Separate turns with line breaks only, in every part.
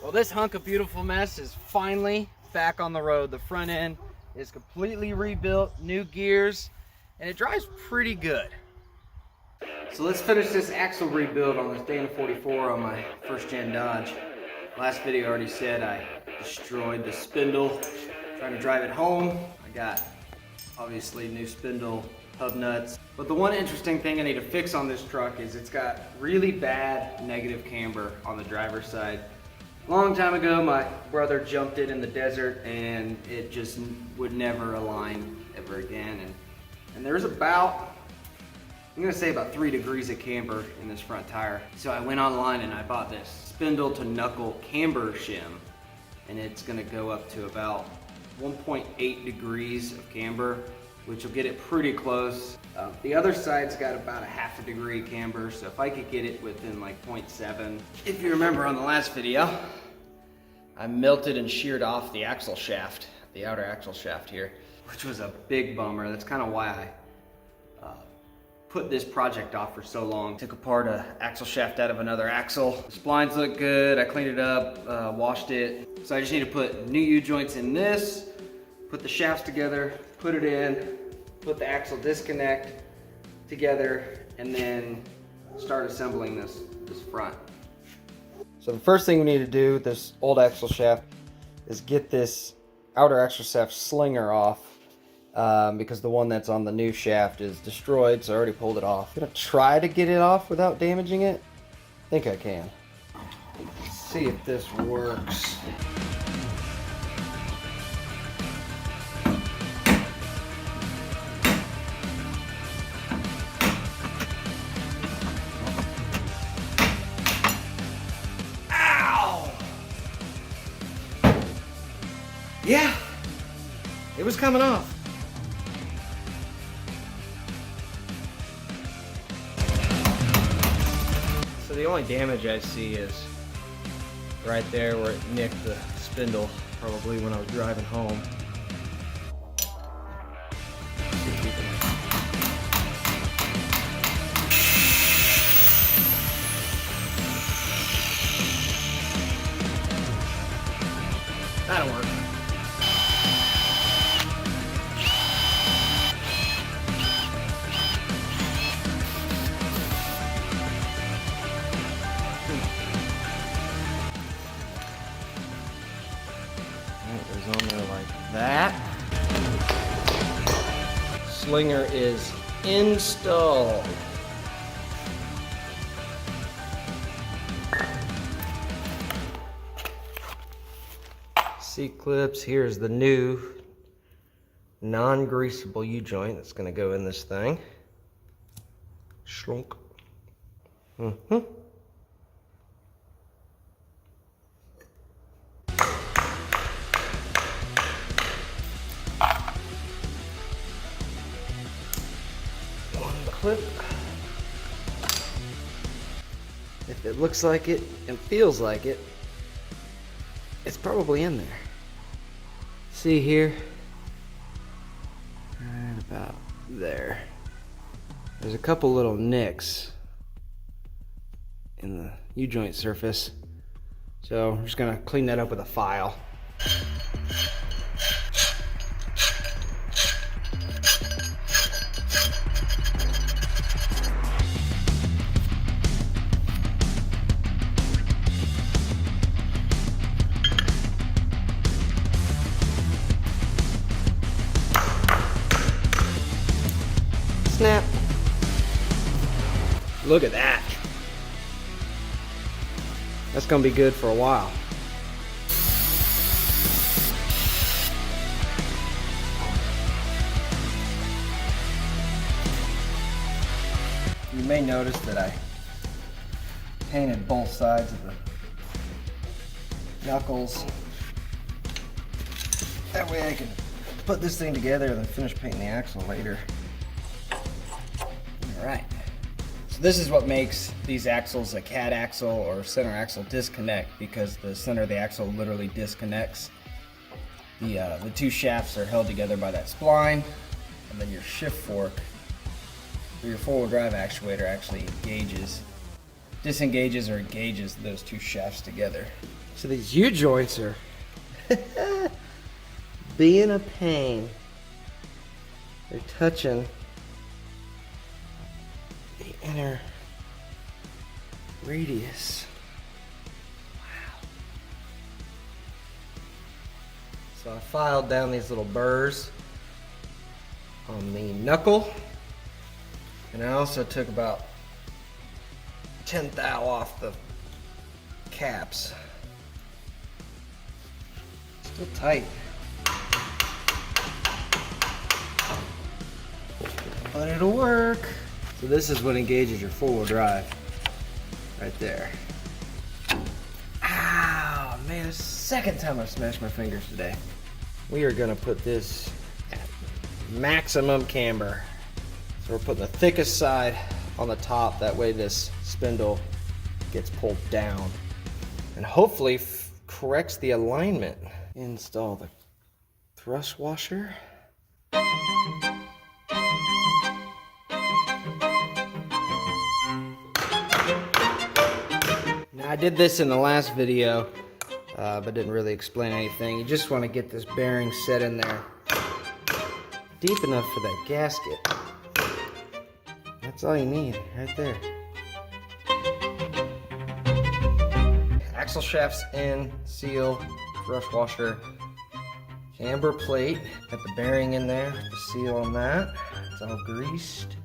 Well, this hunk of beautiful mess is finally back on the road. The front end is completely rebuilt, new gears, and it drives pretty good. So let's finish this axle rebuild on this Dana 44 on my first gen Dodge. Last video I already said I destroyed the spindle trying to drive it home. I got obviously new spindle hub nuts. But the one interesting thing I need to fix on this truck is it's got really bad negative camber on the driver's side. A long time ago, my brother jumped it in the desert and it just would never align ever again. And there's about, I'm gonna say about 3 degrees of camber in this front tire. So I went online and I bought this spindle to knuckle camber shim, and it's gonna go up to about 1.8 degrees of camber, which will get it pretty close. The other side's got about a 1/2 degree camber, so if I could get it within like 0.7. If you remember on the last video, I melted and sheared off the axle shaft, the outer axle shaft here, which was a big bummer. That's kind of why I put this project off for so long. Took apart an axle shaft out of another axle. The splines look good, I cleaned it up, washed it. So I just need to put new U-joints in this, put the shafts together, put it in, put the axle disconnect together, and then start assembling this front. So the first thing we need to do with this old axle shaft is get this outer axle shaft slinger off, because the one that's on the new shaft is destroyed, so I already pulled it off. I'm gonna try to get it off without damaging it. I think I can. Let's see if this works. Ow! Yeah, it was coming off. So the only damage I see is right there where it nicked the spindle, probably when I was driving home. That'll work. It goes on there like that. Slinger is installed. C-clips, here's the new non-greasable U-joint that's gonna go in this thing. Schlunk. One clip. If it looks like it and feels like it, it's probably in there. See here? Right about there. There's a couple little nicks in the U-joint surface. So I'm just gonna clean that up with a file. Snap. Look at that. That's gonna be good for a while. You may notice that I painted both sides of the knuckles. That way I can put this thing together and then finish painting the axle later. Alright, so this is what makes these axles a cat axle or center axle disconnect, because the center of the axle literally disconnects. The two shafts are held together by that spline, and then your shift fork for your four-wheel drive actuator actually disengages or engages those two shafts together. So these U-joints are being a pain. They're touching the inner radius. Wow. So I filed down these little burrs on the knuckle, and I also took about 10 thou off the caps. Still tight, but it'll work. So this is what engages your four-wheel drive, right there. Ow, man, it's the second time I've smashed my fingers today. We are gonna put this at maximum camber. So we're putting the thickest side on the top, that way this spindle gets pulled down and hopefully corrects the alignment. Install the thrust washer. Now I did this in the last video, but didn't really explain anything. You just want to get this bearing set in there deep enough for that gasket. That's all you need, right there. Axle shafts in, seal, thrust washer, camber plate. Got the bearing in there, the seal on that. It's all greased.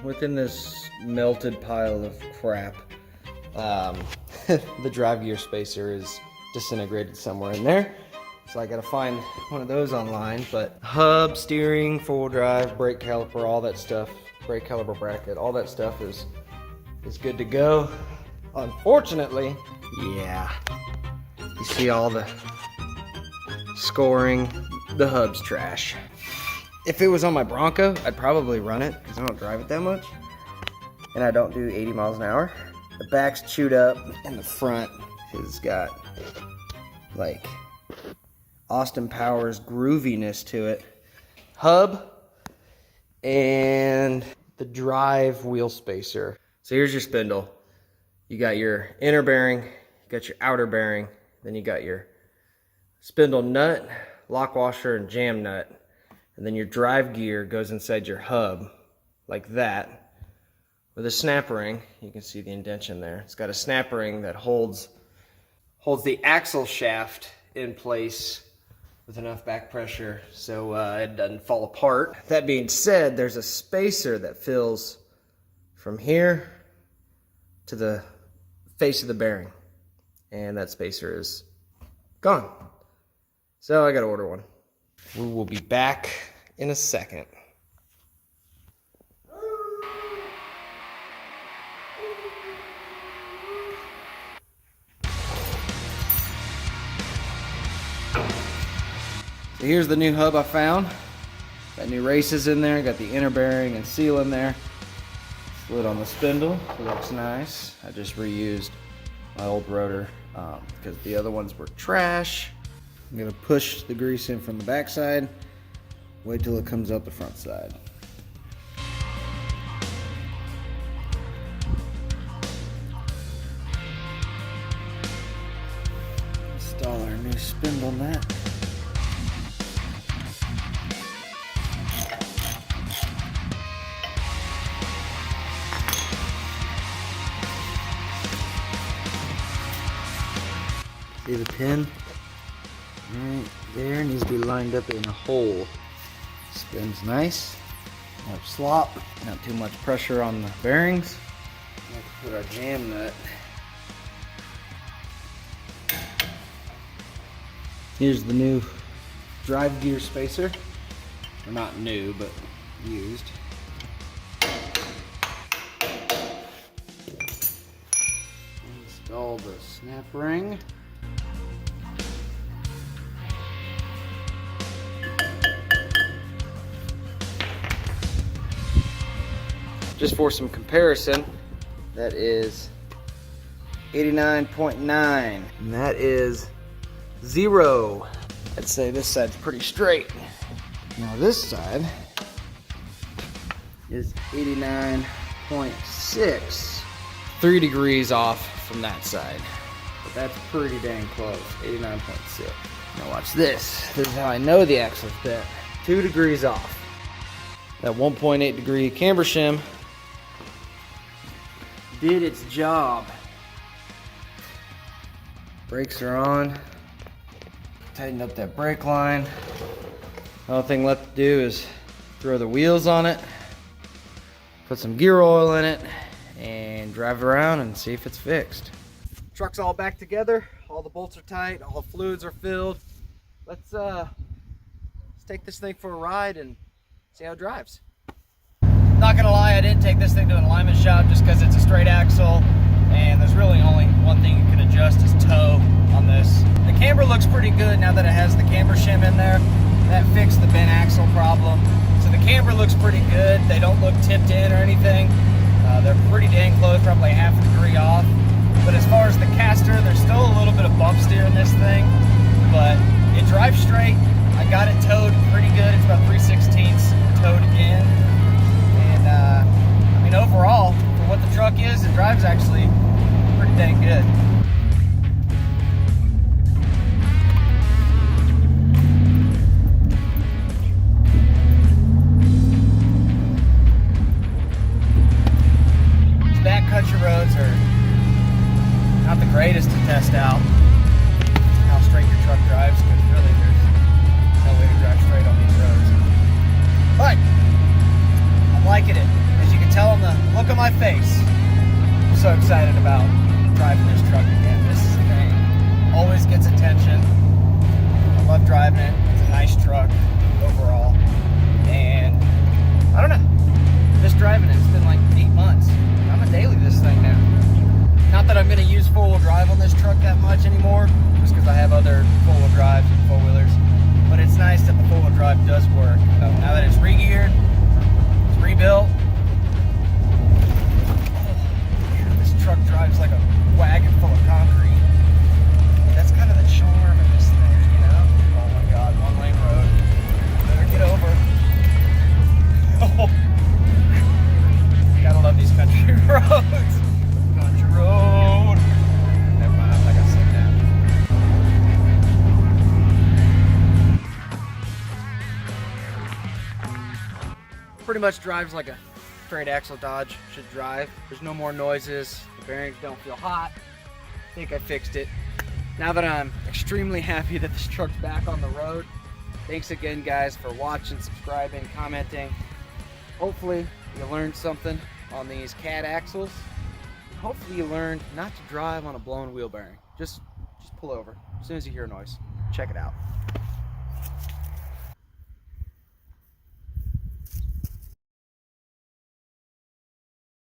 Within this melted pile of crap, the drive gear spacer is disintegrated somewhere in there. So I gotta find one of those online, but hub, steering, four-wheel drive, brake caliper, all that stuff, brake caliper bracket, all that stuff is good to go. Unfortunately, yeah, you see all the scoring, the hub's trash. If it was on my Bronco, I'd probably run it because I don't drive it that much. And I don't do 80 miles an hour. The back's chewed up and the front has got like Austin Powers grooviness to it. Hub and the drive wheel spacer. So here's your spindle. You got your inner bearing, you got your outer bearing, then you got your spindle nut, lock washer, and jam nut. And then your drive gear goes inside your hub, like that, with a snap ring. You can see the indentation there. It's got a snap ring that holds the axle shaft in place with enough back pressure so it doesn't fall apart. That being said, there's a spacer that fills from here to the face of the bearing, and that spacer is gone. So I gotta order one. We will be back in a second. So here's the new hub I found. Got new races in there, got the inner bearing and seal in there. Lid on the spindle, it looks nice. I just reused my old rotor because the other ones were trash. I'm gonna push the grease in from the back side, wait till it comes out the front side. Install our new spindle nut. See the pin? Right there, needs to be lined up in a hole. Spins nice. No slop, not too much pressure on the bearings. We'll put our jam nut. Here's the new drive gear spacer. Or not new, but used. Install the snap ring. Just for some comparison, that is 89.9, and that is 0. I'd say this side's pretty straight. Now this side is 89.6. 3 degrees off from that side, but that's pretty dang close, 89.6. Now watch this. This is how I know the axle's bent. 2 degrees off. That 1.8 degree camber shim did its job. Brakes are on. Tighten up that brake line. The only thing left to do is throw the wheels on it, put some gear oil in it, and drive it around and see if it's fixed. Truck's all back together. All the bolts are tight. All the fluids are filled. Let's take this thing for a ride and see how it drives. Not gonna lie, I didn't take this thing to an alignment shop just because it's a straight axle, and there's really only one thing you can adjust is toe on this. The camber looks pretty good now that it has the camber shim in there. That fixed the bent axle problem. So the camber looks pretty good. They don't look tipped in or anything. They're pretty dang close, probably half a degree off. But as far as the caster, there's still a little bit of bump steer in this thing, but it drives straight. I got it towed pretty good. It's about 3/16 towed in. I mean, overall, for what the truck is, it drives actually pretty dang good. These backcountry roads are not the greatest to test out how straight your truck drives, because really there's no way to drive straight on these roads. But I'm liking it. As you can tell on the look on my face, I'm so excited about driving this truck again. This thing always gets attention. I love driving it. It's a nice truck overall. And I don't know, just driving it, it's been like 8 months. I'm a daily this thing now. Not that I'm going to use four-wheel drive on this truck that much anymore, just because I have other four-wheel drives and four-wheelers. But it's nice that the four-wheel drive does work. Now that it's re-geared, rebuilt. This truck drives like a wagon full of concrete. That's kind of the charm of this thing, you know? Oh my God, one-lane road. Better get over. Oh. Gotta love these country roads. Country road. Never mind, I'm not gonna sing that. Pretty much drives like a straight axle Dodge should drive. There's no more noises. The bearings don't feel hot. I think I fixed it. Now that I'm extremely happy that this truck's back on the road, thanks again guys for watching, subscribing, commenting. Hopefully you learned something on these cat axles. Hopefully you learned not to drive on a blown wheel bearing. Just pull over as soon as you hear a noise. Check it out.